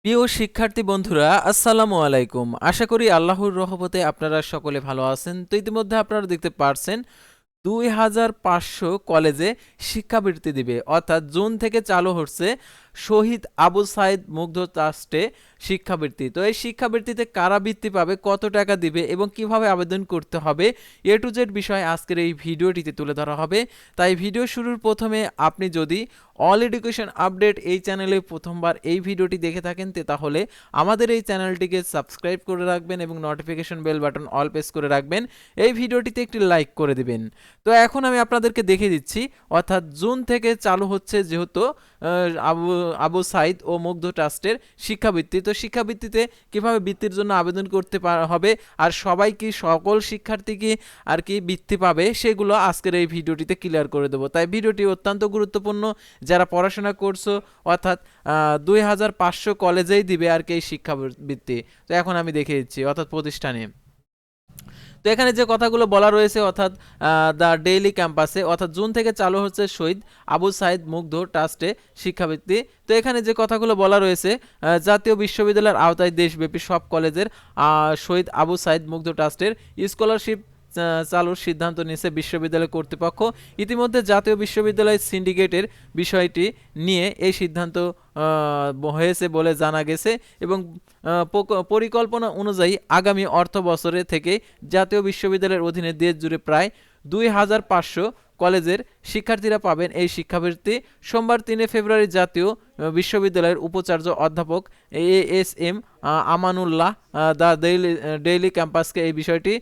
প্রিয় শিক্ষার্থী বন্ধুরা, আসসালামু আলাইকুম। আশা করি আল্লাহর রহমতে আপনারা সকলে ভালো আছেন। তো ইতিমধ্যে আপনারা দেখতে পারছেন 2500 কলেজে শিক্ষাবৃত্তি দিবে, অর্থাৎ জুন থেকে চালু হচ্ছে শহীদ আবু সাইদ মুগ্ধ ট্রাস্টে শিক্ষাবৃত্তি। তো এই শিক্ষাবৃত্তিতে কারা বৃত্তি পাবে, কত টাকা দিবে এবং কিভাবে আবেদন করতে হবে, এ টু জেড বিষয় আজকের এই ভিডিওটিতে তুলে ধরা হবে। তাই ভিডিও শুরুর প্রথমে আপনি যদি অল এডুকেশন আপডেট এই চ্যানেলে প্রথমবার এই ভিডিওটি দেখে থাকেন তাহলে আমাদের এই চ্যানেলটিকে সাবস্ক্রাইব করে রাখবেন এবং notification bell button all press করে রাখবেন। এই ভিডিওটিতে একটি লাইক করে দিবেন। তো এখন আমি আপনাদেরকে দেখিয়ে দিচ্ছি, অর্থাৎ জুন থেকে চালু হচ্ছে যেহেতু আবু আবু সাইদ ও মুগ্ধ ট্রাস্টের শিক্ষাবৃত্তি। তো শিক্ষাবৃত্তিতে কিভাবে বৃত্তির জন্য আবেদন করতে হবে আর সবাই কি সকল শিক্ষার্থী কি আর কি বৃত্তি পাবে সেগুলো আজকের এই ভিডিওটিতে ক্লিয়ার করে দেবো। তাই ভিডিওটি অত্যন্ত গুরুত্বপূর্ণ। যারা পড়াশোনা করছো, অর্থাৎ 2500 কলেজেই দিবে আর কি এই শিক্ষাবৃত্তি। তো এখন আমি দেখিয়ে দিচ্ছি, অর্থাৎ প্রতিষ্ঠানে। তো এখানে যে কথাগুলো বলা রয়েছে, অর্থাৎ দ্য ডেইলি ক্যাম্পাসে, অর্থাৎ জুন থেকে চালু হচ্ছে শহীদ আবু সাইদ মুগ্ধ ট্রাস্টে শিক্ষাবৃত্তি। তো এখানে যে কথাগুলো বলা রয়েছে, জাতীয় বিশ্ববিদ্যালয়ের আওতায় দেশব্যাপী সব কলেজের শহীদ আবু সাইদ মুগ্ধ ট্রাস্টের স্কলারশিপ চালুর সিদ্ধান্ত নিয়েছে বিশ্ববিদ্যালয় কর্তৃপক্ষ। ইতিমধ্যে জাতীয় বিশ্ববিদ্যালয় সিন্ডিকেটের বিষয়টি নিয়ে এই সিদ্ধান্ত হয়েছে বলে জানা গেছে এবং পরিকল্পনা অনুযায়ী আগামী অর্থ বছরে থেকে জাতীয় বিশ্ববিদ্যালয়ের অধীনে দেশ জুড়ে প্রায় 2500 কলেজের শিক্ষার্থীরা পাবেন এই শিক্ষাবৃত্তি। সোমবার 3 ফেব্রুয়ারি জাতীয় বিশ্ববিদ্যালয়ের উপাচার্য অধ্যাপক এএসএম আমানুল্লাহ দ্য ডেইলি ক্যাম্পাসকে এই বিষয়টি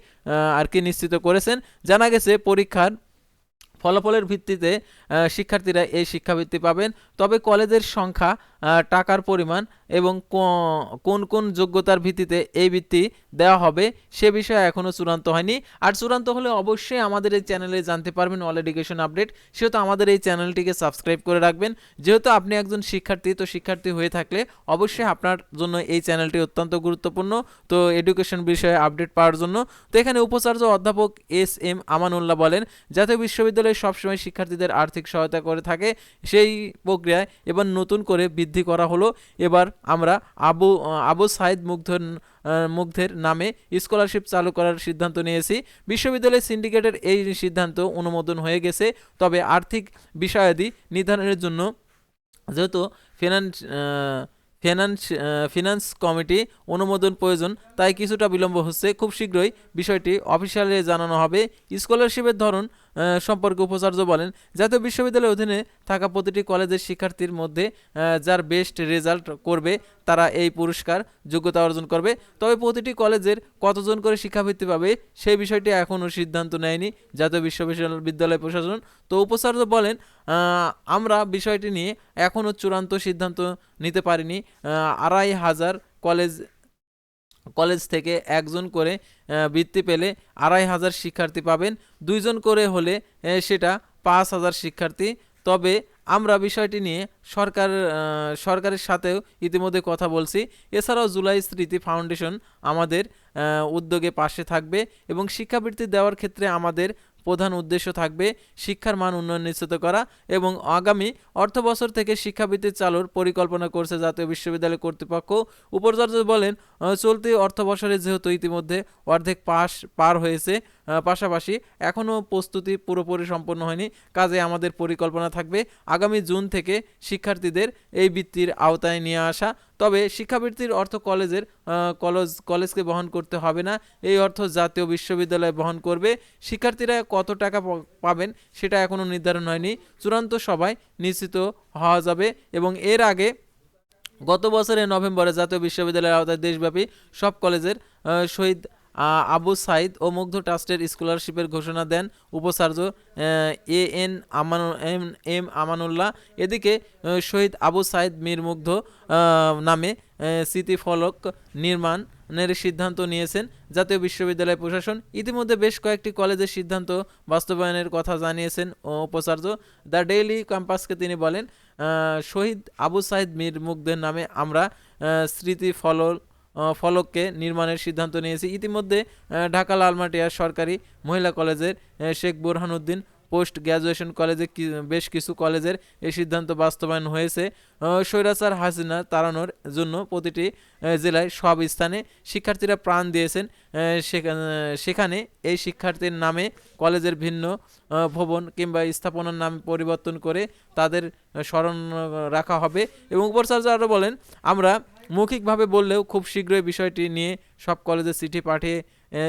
আর কি নিশ্চিত করেছেন। জানা গেছে পরীক্ষার ফলাফলের ভিত্তিতে শিক্ষার্থীরা এই শিক্ষাবৃত্তি পাবেন। তবে কলেজের সংখ্যা, টাকার পরিমাণ এবং কোন কোন যোগ্যতার ভিত্তিতে এই বৃত্তি দেওয়া হবে সে বিষয়ে এখনও চূড়ান্ত হয়নি। আর চূড়ান্ত হলে অবশ্যই আমাদের এই চ্যানেলে জানতে পারবেন অল এডুকেশন আপডেট। সেহেতু আমাদের এই চ্যানেলটিকে সাবস্ক্রাইব করে রাখবেন। যেহেতু আপনি একজন শিক্ষার্থী, তো শিক্ষার্থী হয়ে থাকলে অবশ্যই আপনার জন্য এই চ্যানেলটি অত্যন্ত গুরুত্বপূর্ণ, তো এডুকেশন বিষয়ে আপডেট পাওয়ার জন্য। তো এখানে উপাচার্য অধ্যাপক এস.এম. আমানুল্লাহ বলেন, জাতীয় বিশ্ববিদ্যালয় সবসময় শিক্ষার্থীদের আর্থিক সহায়তা করে থাকে, সেই প্রক্রিয়ায় এবার নতুন করে বৃদ্ধি করা হলো। এবার আমরা আবু সাইদ মুগ্ধের নামে স্কলারশিপ চালু করার সিদ্ধান্ত নিয়েছি। বিশ্ববিদ্যালয় সিন্ডিকেটের এই সিদ্ধান্ত অনুমোদন হয়ে গেছে। তবে আর্থিক বিষয়াদি নির্ধারণের জন্য যেহেতু ফিনান্স কমিটি অনুমোদন প্রয়োজন, তাই কিছুটা বিলম্ব হচ্ছে। খুব শীঘ্রই বিষয়টি অফিসিয়ালি জানানো হবে। স্কলারশিপের ধরন সম্পর্কে উপাচার্য বলেন, জাতীয় বিশ্ববিদ্যালয়ের অধীনে থাকা প্রতিটি কলেজের শিক্ষার্থীর মধ্যে যার বেস্ট রেজাল্ট করবে তারা এই পুরস্কার যোগ্যতা অর্জন করবে। তবে প্রতিটি কলেজের কতজন করে শিক্ষাবৃত্তি পাবে সেই বিষয়টি এখনও সিদ্ধান্ত নেয়নি জাতীয় বিশ্ববিদ্যালয় প্রশাসন। তো উপাচার্য বলেন, আমরা বিষয়টি নিয়ে এখনও চূড়ান্ত সিদ্ধান্ত নিতে পারিনি। 2500 কলেজ থেকে একজন করে বৃত্তি পেলে 2500 শিক্ষার্থী পাবেন। 2জন করে হলে সেটা 5000 শিক্ষার্থী। তবে আমরা বিষয়টি নিয়ে সরকারের সাথেও ইতিমধ্যে কথা বলছি। এছাড়াও জুলাই স্মৃতি ফাউন্ডেশন আমাদের উদ্যোগে পাশে থাকবে এবং শিক্ষাবৃত্তি দেওয়ার ক্ষেত্রে আমাদের প্রধান উদ্দেশ্য থাকবে শিক্ষার মান উন্নয়ন নিশ্চিত করা এবং আগামী অর্থবছর থেকে শিক্ষাবৃত্তি চালুর পরিকল্পনা করছে জাতীয় বিশ্ববিদ্যালয় কর্তৃপক্ষ। উপাচার্য বলেন, চলতি অর্থবছরে যেহেতু ইতিমধ্যে অর্ধেক পার হয়েছে, পাশাপাশি এখনও প্রস্তুতি পুরোপুরি সম্পন্ন হয়নি, কাজে আমাদের পরিকল্পনা থাকবে আগামী জুন থেকে শিক্ষার্থীদের এই বৃত্তির আওতায় নিয়ে আসা। তবে শিক্ষাবৃত্তির অর্থ কলেজকে বহন করতে হবে না, এই অর্থ জাতীয় বিশ্ববিদ্যালয় বহন করবে। শিক্ষার্থীরা কত টাকা পাবেন সেটা এখনও নির্ধারণ হয়নি, চূড়ান্ত সবাই নিশ্চিত হওয়া যাবে। এবং এর আগে গত বছরের নভেম্বরে জাতীয় বিশ্ববিদ্যালয়ের আওতায় দেশব্যাপী সব কলেজের শহীদ আবু সাইদ ও মুগ্ধ ট্রাস্টের স্কলারশিপের ঘোষণা দেন উপাচার্য এম আমানুল্লাহ। এদিকে শহীদ আবু সাইদ মীর মুগ্ধ নামে স্মৃতিফলক নির্মাণের সিদ্ধান্ত নিয়েছেন জাতীয় বিশ্ববিদ্যালয় প্রশাসন। ইতিমধ্যে বেশ কয়েকটি কলেজের সিদ্ধান্ত বাস্তবায়নের কথা জানিয়েছেন উপাচার্য। দ্য ডেইলি ক্যাম্পাসকে তিনি বলেন, শহীদ আবু সাইদ মীর মুগ্ধের নামে আমরা ফলককে নির্মাণের সিদ্ধান্ত নিয়েছি। ইতিমধ্যে ঢাকা লালমাটিয়া সরকারি মহিলা কলেজের শেখ বোরহানউদ্দিন পোস্ট গ্র্যাজুয়েশন কলেজে বেশ কিছু কলেজের এই সিদ্ধান্ত বাস্তবায়ন হয়েছে। স্বৈরাচার হাসিনা তাড়ানোর জন্য প্রতিটি জেলায় সব স্থানে শিক্ষার্থীরা প্রাণ দিয়েছেন। সেখানে এই শিক্ষার্থীর নামে কলেজের ভিন্ন ভবন কিংবা স্থাপনার নাম পরিবর্তন করে তাদের স্মরণ রাখা হবে। এবং উপাচার্য আরও বলেন, আমরা মৌখিকভাবে বললেও খুব শীঘ্রই বিষয়টি নিয়ে সব কলেজে চিঠি পাঠিয়ে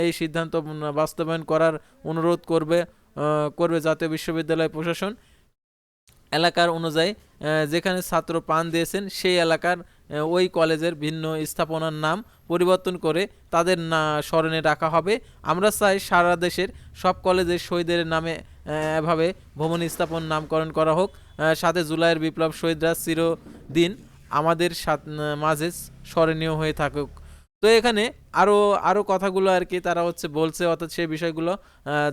এই সিদ্ধান্ত বাস্তবায়ন করার অনুরোধ করবে জাতীয় বিশ্ববিদ্যালয় প্রশাসন। এলাকার অনুযায়ী যেখানে ছাত্র প্রাণ দিয়েছেন সেই এলাকার ওই কলেজের ভিন্ন স্থাপনার নাম পরিবর্তন করে তাদের স্মরণে রাখা হবে। আমরা চাই সারা দেশের সব কলেজের শহীদের নামে এভাবে ভবন স্থাপন নামকরণ করা হোক। সাথে জুলাইয়ের বিপ্লব শহীদরা চিরদিন আমাদের মাঝে স্মরণীয় হয়ে থাকুক। তো এখানে আরও আরও কথাগুলো আর কি তারা বলছে, অর্থাৎ সেই বিষয়গুলো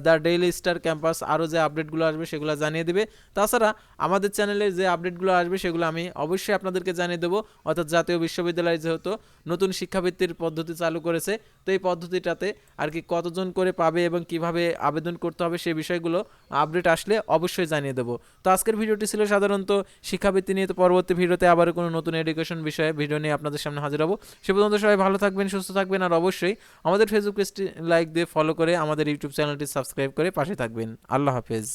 দ্য ডেইলি স্টার ক্যাম্পাস আরও যে আপডেটগুলো আসবে সেগুলো জানিয়ে দেবে। তাছাড়া আমাদের চ্যানেলে যে আপডেটগুলো আসবে সেগুলো আমি অবশ্যই আপনাদেরকে জানিয়ে দেবো। অর্থাৎ জাতীয় বিশ্ববিদ্যালয় যেহেতু নতুন শিক্ষাবৃত্তির পদ্ধতি চালু করেছে, তো এই পদ্ধতিটাতে আর কি কতজন করে পাবে এবং কিভাবে আবেদন করতে হবে সেই বিষয়গুলো আপডেট আসলে অবশ্যই জানিয়ে দেবো। তো আজকের ভিডিওটি ছিল সাধারণত শিক্ষাবৃত্তি নিয়ে। তো পরবর্তী ভিডিওতে আবার কোনো নতুন এডুকেশন বিষয়ে ভিডিও নিয়ে আপনাদের সামনে হাজির হব। সে পর্যন্ত সবাই ভালো থাকবেন, সুস্থ থাকবেন, আর অবশ্যই আমাদের ফেসবুক পেজটি লাইক দিয়ে ফলো করে আমাদের ইউটিউব চ্যানেলটি সাবস্ক্রাইব করে পাশে থাকবেন। আল্লাহ হাফেজ।